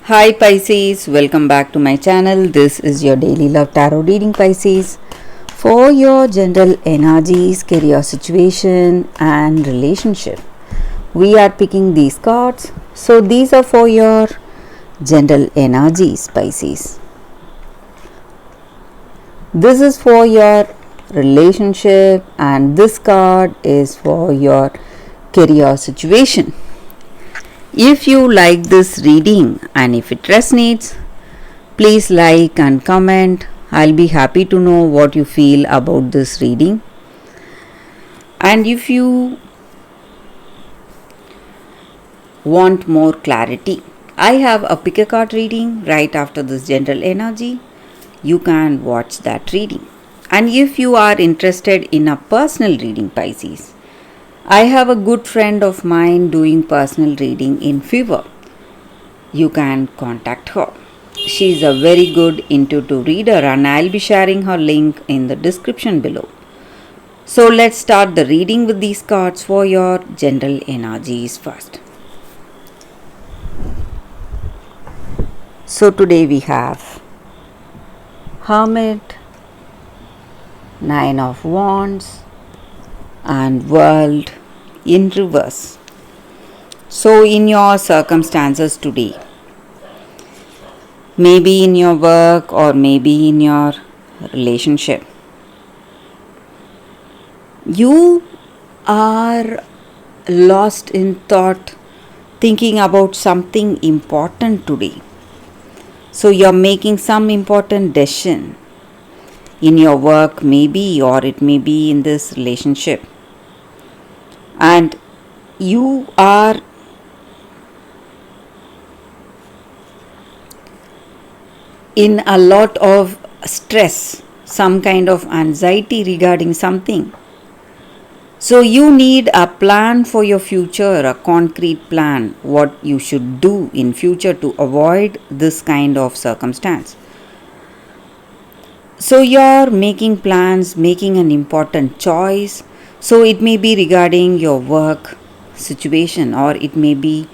Hi Pisces, welcome back to my channel. This is your daily love tarot reading, Pisces, for your general energies, career situation and relationship. We are picking these cards. So these are for your general energies, Pisces. This is for your relationship and this card is for your career situation. If you like this reading and if it resonates, please like and comment. I'll be happy to know what you feel about this reading. And if you want more clarity, I have a pick a card reading right after this general energy. You can watch that reading. And if you are interested in a personal reading, Pisces, I have a good friend of mine doing personal reading in Fever. You can contact her. She is a very good intuitive reader and I'll be sharing her link in the description below. So let's start the reading with these cards for your general energies first. So today we have Hermit, Nine of Wands and World in reverse. So in your circumstances today, maybe in your work or maybe in your relationship, you are lost in thought, thinking about something important today. So you're making some important decision in your work maybe, or it may be in this relationship, and you are in a lot of stress, some kind of anxiety regarding something. So you need a plan for your future, a concrete plan, what you should do in future to avoid this kind of circumstance. So you're making plans, making an important choice. So it may be regarding your work situation, or it may be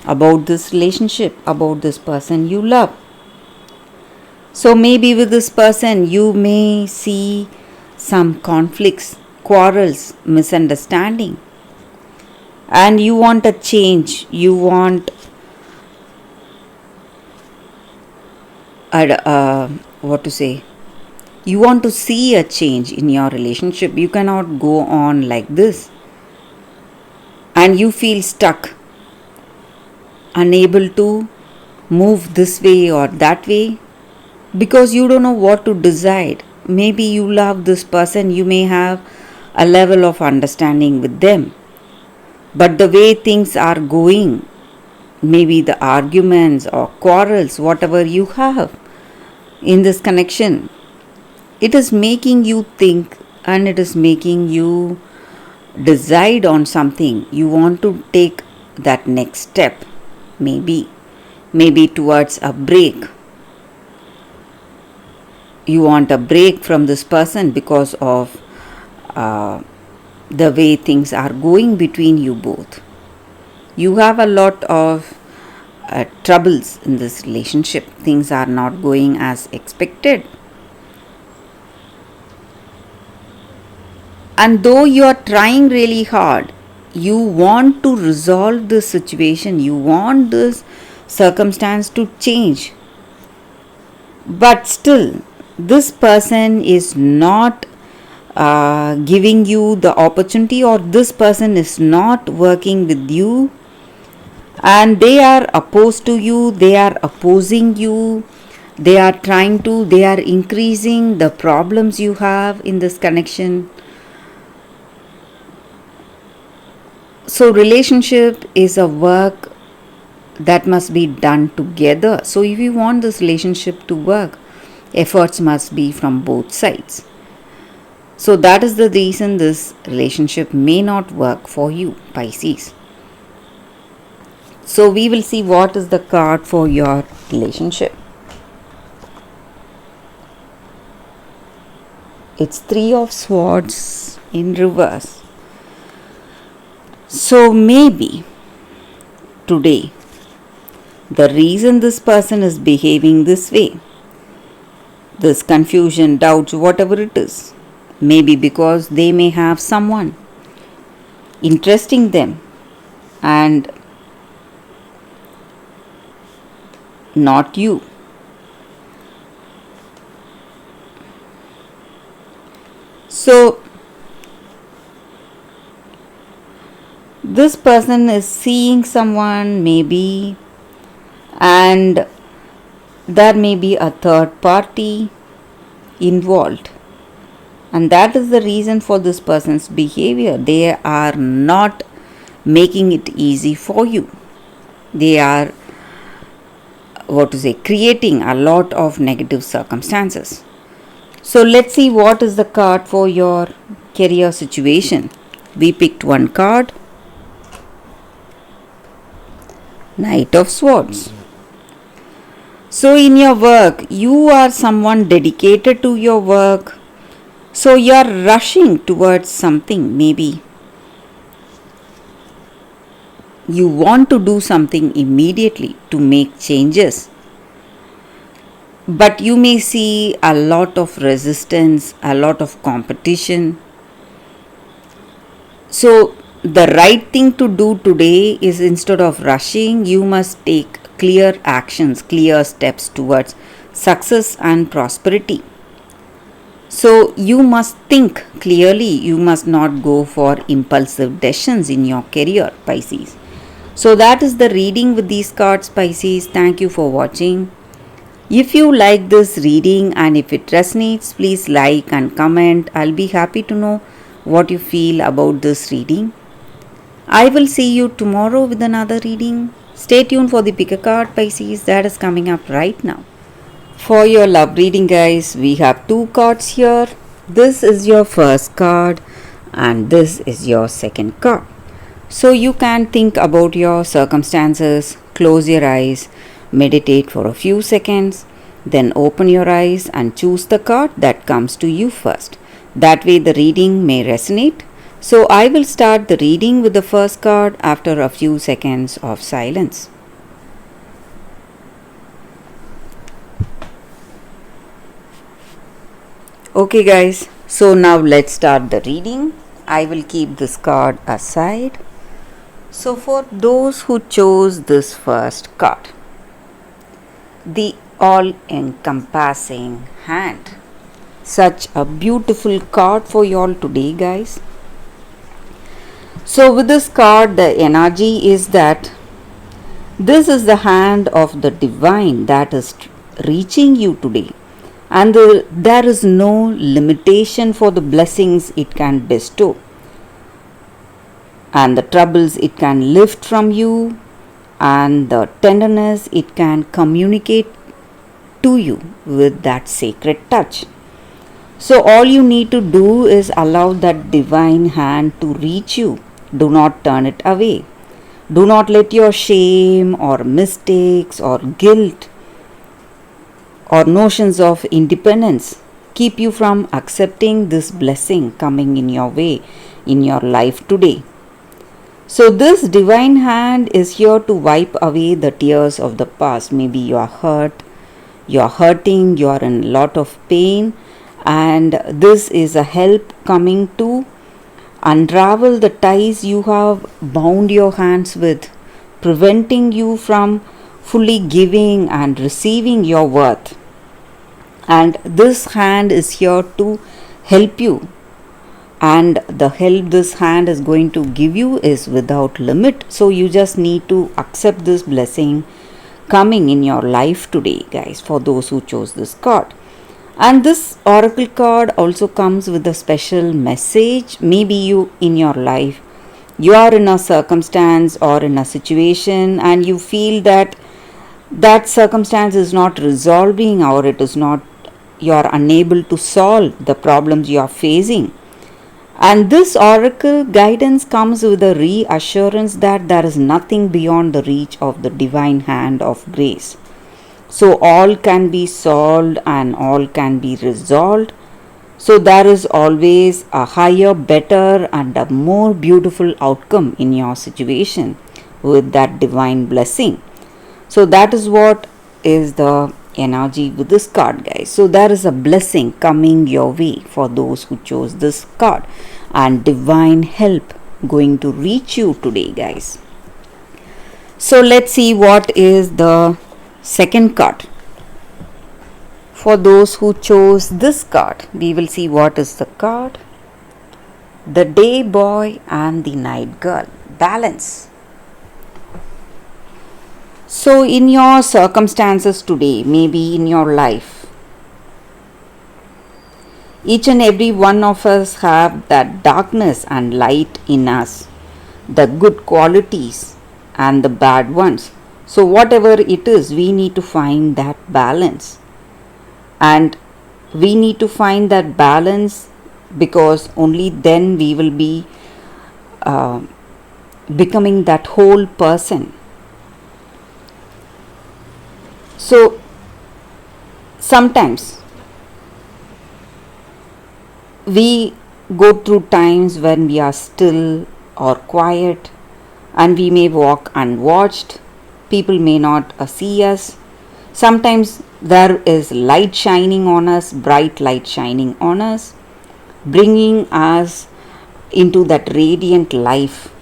about this relationship, about this person you love. So maybe with this person you may see some conflicts, quarrels, misunderstanding, and you want a change. You want you want to see a change in your relationship. You cannot go on like this, and you feel stuck, unable to move this way or that way, because you don't know what to decide. Maybe you love this person, you may have a level of understanding with them, but the way things are going, maybe the arguments or quarrels, whatever you have in this connection, it is making you think and it is making you decide on something. You want to take that next step, maybe towards a break. You want a break from this person because of the way things are going between you both. You have a lot of troubles in this relationship. Things are not going as expected. And though you are trying really hard, you want to resolve this situation, you want this circumstance to change. But still, this person is not giving you the opportunity, or this person is not working with you, and they are opposed to you, they are opposing you, they are increasing the problems you have in this connection. So relationship is a work that must be done together. So if you want this relationship to work, efforts must be from both sides. So that is the reason this relationship may not work for you, Pisces. So we will see what is the card for your relationship. It's Three of Swords in reverse. So maybe today the reason this person is behaving this way. This confusion, doubts, whatever it is. Maybe because they may have someone interesting them and not you. So, this person is seeing someone maybe, and there may be a third party involved, and that is the reason for this person's behavior. They are not making it easy for you. They are, creating a lot of negative circumstances. So let's see what is the card for your career situation. We picked one card, Knight of Swords. So in your work, you are someone dedicated to your work. So you are rushing towards something. Maybe you want to do something immediately to make changes. But you may see a lot of resistance, a lot of competition. So the right thing to do today is, instead of rushing, you must take clear actions, clear steps towards success and prosperity. So you must think clearly. You must not go for impulsive decisions in your career, Pisces. So that is the reading with these cards, Pisces. Thank you for watching. If you like this reading and if it resonates, please like and comment. I'll be happy to know what you feel about this reading. I will see you tomorrow with another reading. Stay tuned for the pick a card, Pisces, that is coming up right now. For your love reading, guys, we have two cards here. This is your first card and this is your second card. So you can think about your circumstances, close your eyes, meditate for a few seconds, then open your eyes and choose the card that comes to you first. That way the reading may resonate. So I will start the reading with the first card after a few seconds of silence. Okay guys, so now let's start the reading. I will keep this card aside. So for those who chose this first card, the all-encompassing hand. Such a beautiful card for you all today, guys. So with this card, the energy is that this is the hand of the divine that is reaching you today. And there is no limitation for the blessings it can bestow and the troubles it can lift from you and the tenderness it can communicate to you with that sacred touch. So all you need to do is allow that divine hand to reach you. Do not turn it away. Do not let your shame or mistakes or guilt or notions of independence keep you from accepting this blessing coming in your way in your life today. So this divine hand is here to wipe away the tears of the past. Maybe you are hurt, you are hurting, you are in a lot of pain, and this is a help coming to unravel the ties you have bound your hands with, preventing you from fully giving and receiving your worth. And this hand is here to help you, and the help this hand is going to give you is without limit. So you just need to accept this blessing coming in your life today, guys, for those who chose this card. And this oracle card also comes with a special message. Maybe you in your life, you are in a circumstance or in a situation and you feel that that circumstance is not resolving, or it is not, you are unable to solve the problems you are facing. And this oracle guidance comes with a reassurance that there is nothing beyond the reach of the divine hand of grace. So all can be solved and all can be resolved. So there is always a higher, better and a more beautiful outcome in your situation with that divine blessing. So that is what is the energy with this card, guys. So there is a blessing coming your way for those who chose this card, and divine help going to reach you today, guys. So let's see what is the second card. For those who chose this card, we will see what is the card. The day boy and the night girl. Balance. So in your circumstances today, maybe in your life, each and every one of us have that darkness and light in us, the good qualities and the bad ones. So whatever it is, we need to find that balance. And we need to find that balance, because only then we will be becoming that whole person. So sometimes we go through times when we are still or quiet, and we may walk unwatched. People may not see us. Sometimes there is light shining on us, bright light shining on us, bringing us into that radiant life.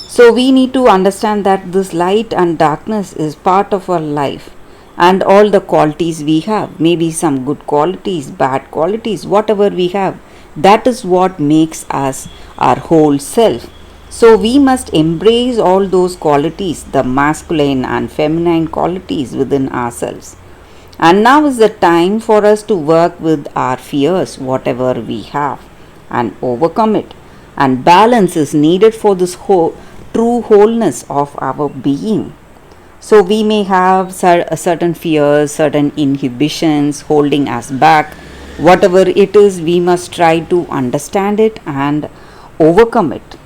So we need to understand that this light and darkness is part of our life, and all the qualities we have, maybe some good qualities, bad qualities, whatever we have, that is what makes us our whole self. So we must embrace all those qualities, the masculine and feminine qualities within ourselves. And now is the time for us to work with our fears, whatever we have, and overcome it. And balance is needed for this true wholeness of our being. So we may have certain fears, certain inhibitions holding us back. Whatever it is, we must try to understand it and overcome it.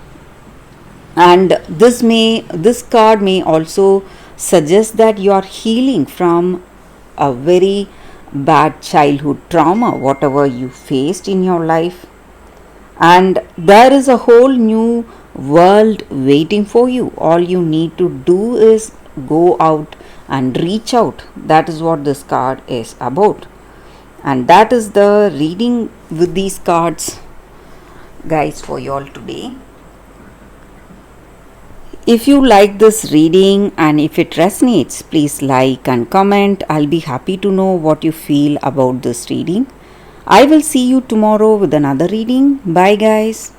And this card may also suggest that you are healing from a very bad childhood trauma, whatever you faced in your life. And there is a whole new world waiting for you. All you need to do is go out and reach out. That is what this card is about. And that is the reading with these cards, guys, for you all today. If you like this reading and if it resonates, please like and comment. I'll be happy to know what you feel about this reading. I will see you tomorrow with another reading. Bye, guys.